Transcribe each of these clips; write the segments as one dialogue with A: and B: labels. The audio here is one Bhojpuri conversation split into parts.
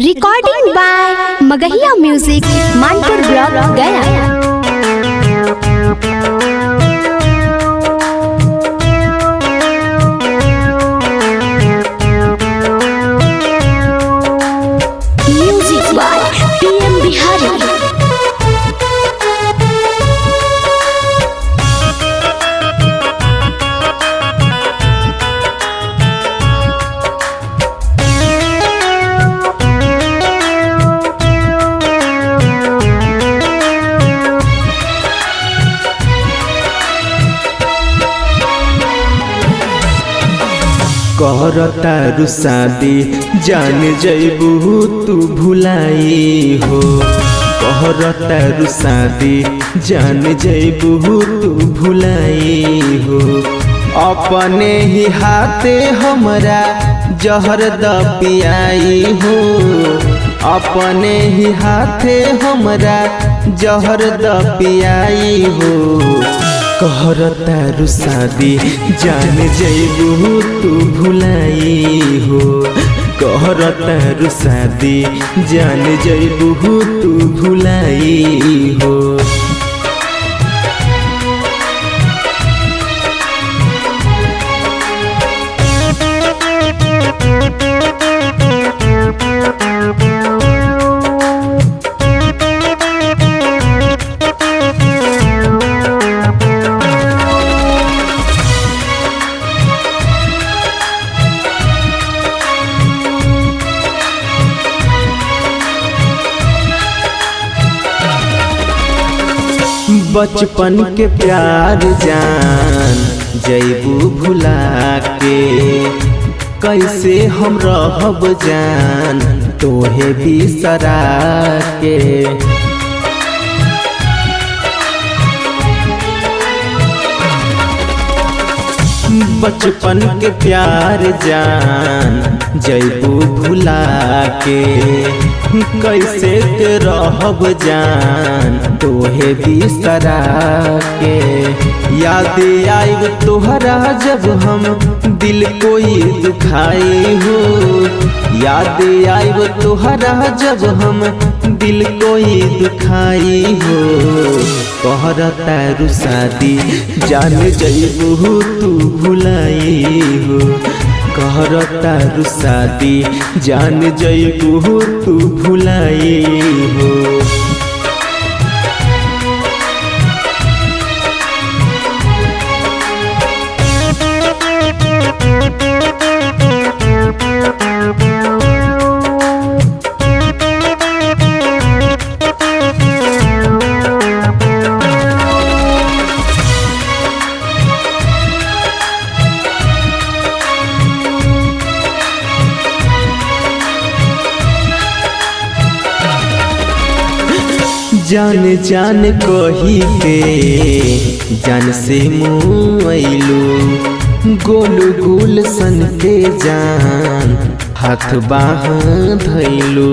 A: Recording by Magahiya music Manpur block Gaya. Music by PM Bihari.
B: कहरता शादी जान जैबू तू भुलाई हो। कहरता शादी जान जैबू तू भुलाई हो। अपने ही हाथे हमरा जहर द पियाई हो। अपने ही हाथे हमरा जहर द पियाई हो। कहरता शादी जान जैबू तू भुलाई हो। कहरता शादी जान जैबू तू भुलाई हो। बचपन के प्यार जान जैबू भुला के। कैसे हम रहब जान तोहे बिसरा के। बचपन के प्यार जान जैबू भुला के। कैसे के रहब जान तोहे बिसरा के। याद आइब तोहरा जब हम दिल कोई दुखाई हो। याद आइब तोहरा जब हम दिल कोई दुखाई हो। कहरता शादी जान जैबू तू भुलाई हो। कहरता शादी जान जैबू तू भुलाई हो। जान जान कही के जान से मुआइलू। गोल गोल सन के जान हाथ बाह धैलू।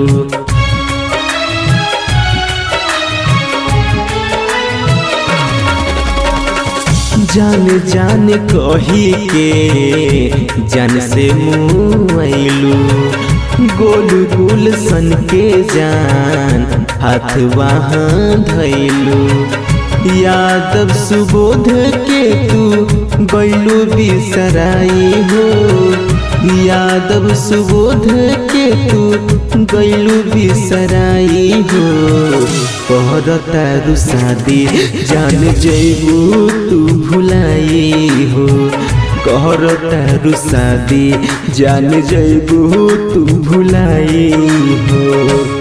B: जान जान कही के जान से मुआइलू। गोल गोल सन के जान हाथ वहाँ धैलू। यादव सुबोध के तू गैलू बिसराई हो। यादव सुबोध के तू गैलू बिसराई हो। कहरता शादी जान जैबू तू भुलाई हो। कहरता शादी जान जैबू तू भुलाई हो।